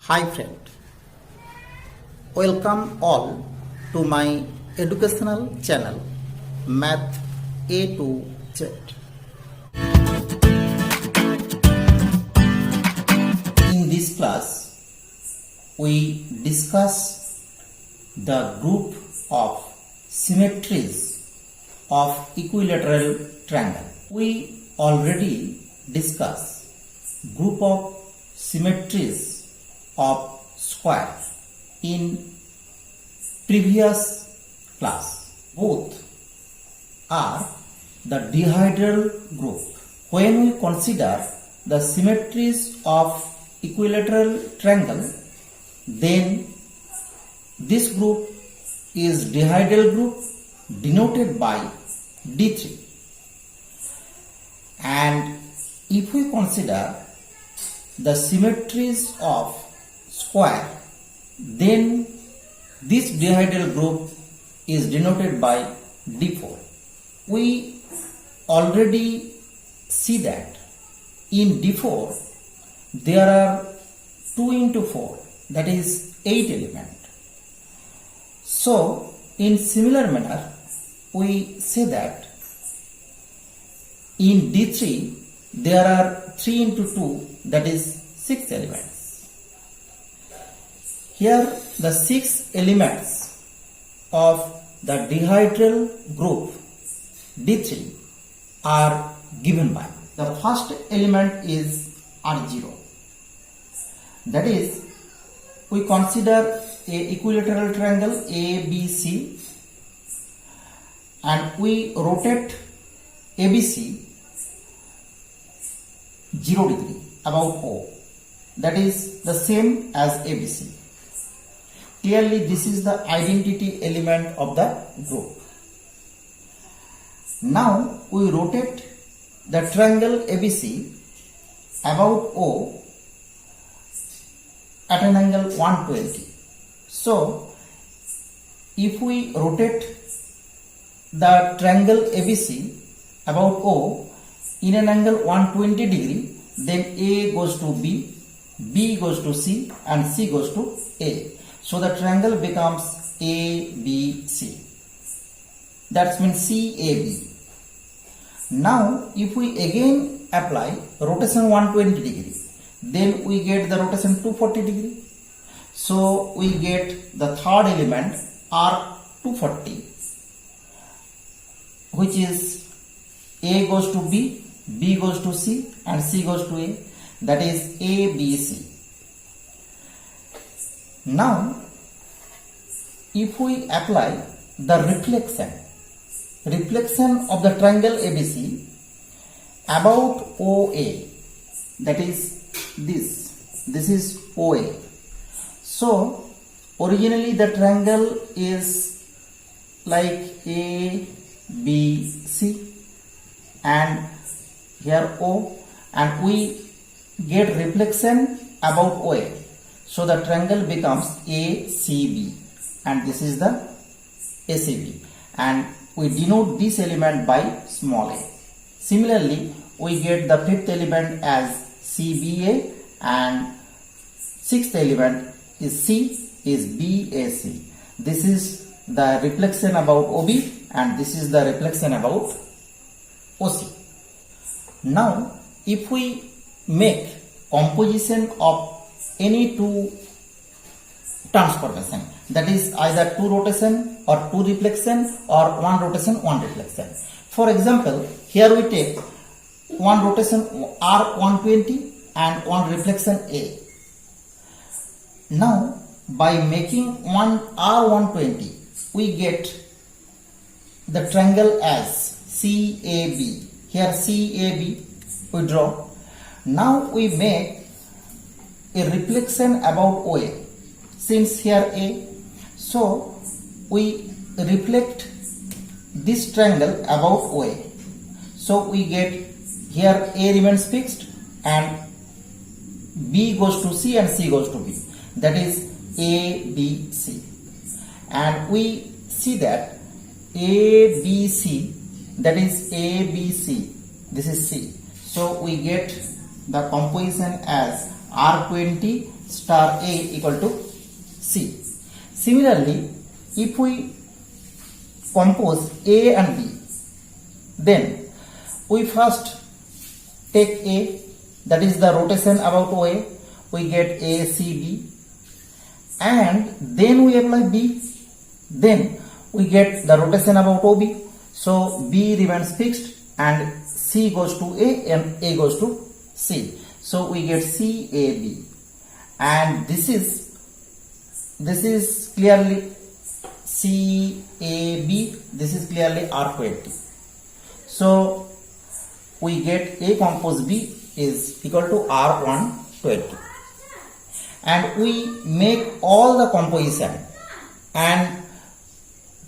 Hi friend, welcome all to my educational channel Math A to Z. In this class, we discuss the group of symmetries of equilateral triangle. We already discussed group of symmetries of square in previous class. Both are the dihedral group. When we consider the symmetries of equilateral triangle, then this group is dihedral group denoted by D3. And if we consider the symmetries of square, then this dihedral group is denoted by D4. We already see that in D4 there are 2 into 4, that is 8 elements. So in similar manner we say that in D3 there are 3 into 2, that is 6 elements. Here the 6 elements of the dihedral group D3 are given by. The first element is R0. That is, we consider a equilateral triangle ABC and we rotate ABC 0 degree about O. That is the same as ABC. Clearly this is the identity element of the group. Now we rotate the triangle ABC about O at an angle 120. So if we rotate the triangle ABC about O in an angle 120 degree, then A goes to B, B goes to C and C goes to A. So the triangle becomes ABC. That means CAB. Now if we again apply rotation 120 degree, then we get the rotation 240 degree. So we get the third element R240, which is A goes to B, B goes to C and C goes to A. That is ABC. Now if we apply the reflection of the triangle ABC about OA, that is this is OA. So originally the triangle is like ABC and here O, and we get reflection about OA. So the triangle becomes ACB and this is the ACB, and we denote this element by small a. Similarly, we get the fifth element as CBA and sixth element is C is BAC. This is the reflection about OB and this is the reflection about OC. Now if we make composition of any two transformation, that is either 2 rotation or 2 reflection or 1 rotation 1 reflection. For example, here we take 1 rotation R120 and 1 reflection A. Now by making 1 R120, we get the triangle as CAB. Here CAB we draw. Now we make a reflection about OA. Since here A, so we reflect this triangle about OA. So we get here A remains fixed and B goes to C and C goes to B. That is ABC. And we see that ABC, that is ABC, this is C. So we get the composition as R20 star A equal to C. Similarly, if we compose A and B, then we first take A, that is the rotation about OA, we get ACB, and then we apply B, then we get the rotation about OB, so B remains fixed and C goes to A and A goes to C, so we get CAB, and this is clearly CAB, this is clearly R20. So we get A compose B is equal to R120, and we make all the composition, and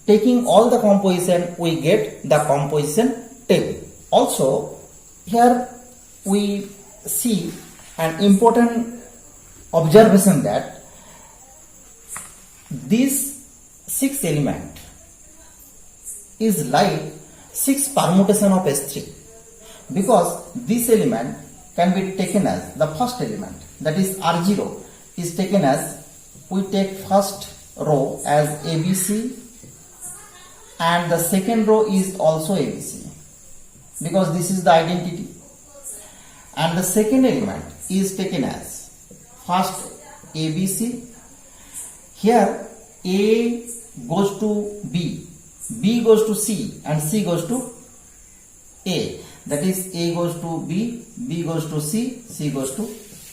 taking all the composition we get the composition table. Also here we see an important observation that this 6 element is like 6 permutation of S3, because this element can be taken as the first element, that is R0 is taken as, we take first row as ABC and the second row is also ABC, because this is the identity, and the second element is taken as first ABC. Here A goes to B, B goes to C, and C goes to A, that is A goes to B, B goes to C, C goes to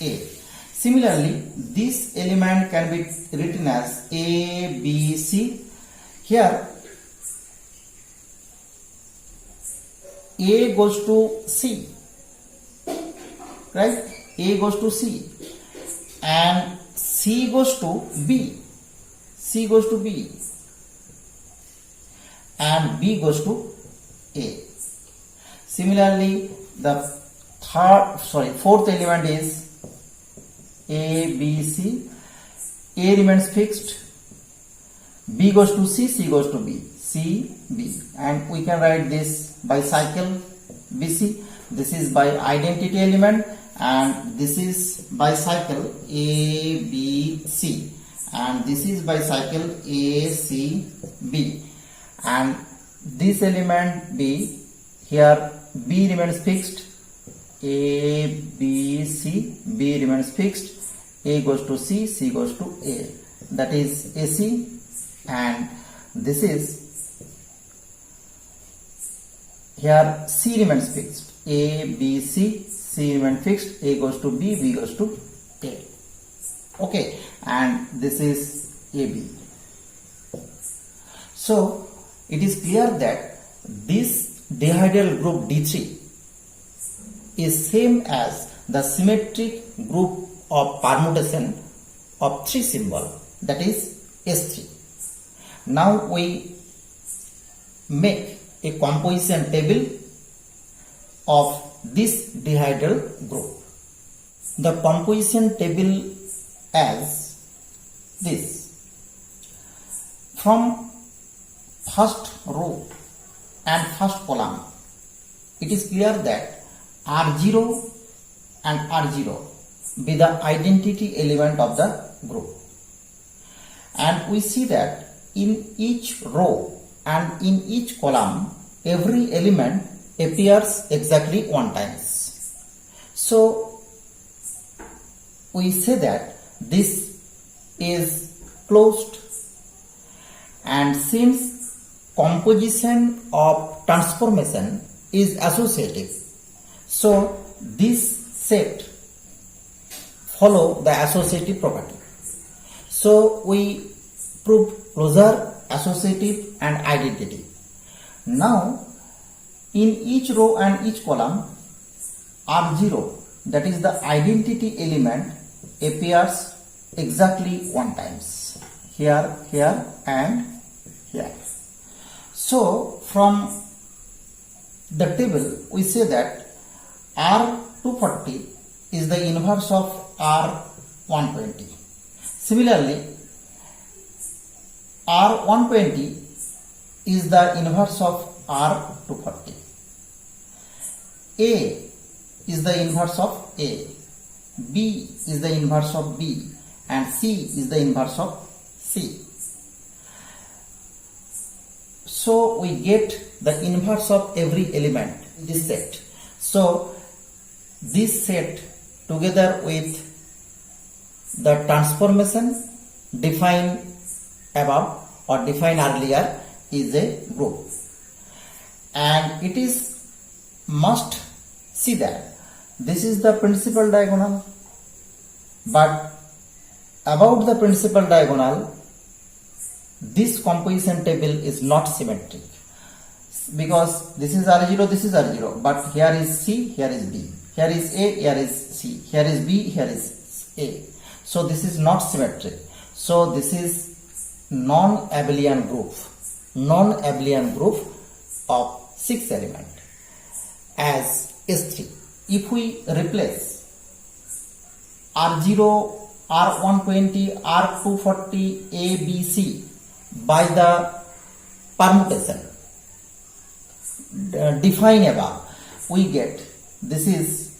A. Similarly, this element can be written as A, B, C. Here A goes to C, right? A goes to C, and C goes to B, C goes to B, and B goes to A. Similarly, the fourth element is A, B, C. A remains fixed, B goes to C, C goes to B, C, B, and we can write this by cycle BC. This is by identity element, and this is by cycle A, B, C, and this is by cycle A, C, B, and this element B, here B remains fixed, A, B, C, B remains fixed, A goes to C, C goes to A, that is AC, and this is, here C remains fixed, A, B, C, C remains fixed, A goes to B, B goes to A. Okay, and this is AB. So it is clear that this dihedral group D3 is same as the symmetric group of permutation of 3 symbol, that is S3. Now we make a composition table of this dihedral group. The composition table as this. From first row and first column, it is clear that R0 and R0 be the identity element of the group, and we see that in each row and in each column every element appears exactly 1 times. So we say that this is closed, and since composition of transformation is associative, so this set follow the associative property. So we prove closure, associative, and identity. Now in each row and each column R0, that is the identity element, appears exactly 1 times, here, here, and here. So from the table we say that R240 is the inverse of R120. Similarly, R120 is the inverse of R240. A is the inverse of A, B is the inverse of B, and C is the inverse of C. So we get the inverse of every element in this set. So this set together with the transformation defined above or defined earlier is a group, and it is must see that this is the principal diagonal, but about the principal diagonal this composition table is not symmetric, because this is R0, this is R0, but here is C, here is B, here is A, here is C, here is B, here is A. So this is not symmetric. So this is non-abelian group of 6 element as S3. If we replace R0, R120, R240, A, B, C by the permutation defined above, we get this is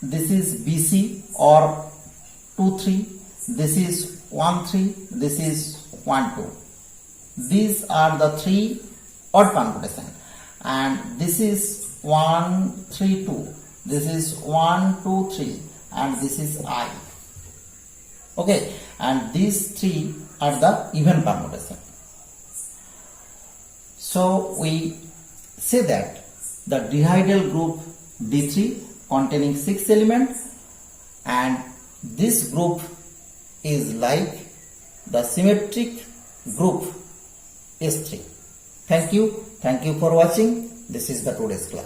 BC or 2, 3, this is 1, 3, this is 1, 2. These are the 3 odd permutation, and this is 1, 3, 2, this is 1, 2, 3, and this is I. Okay, and these 3 are the even permutation. So we say that the dihedral group D3 containing 6 elements, and this group is like the symmetric group S3. Thank you for watching. This is the today's class.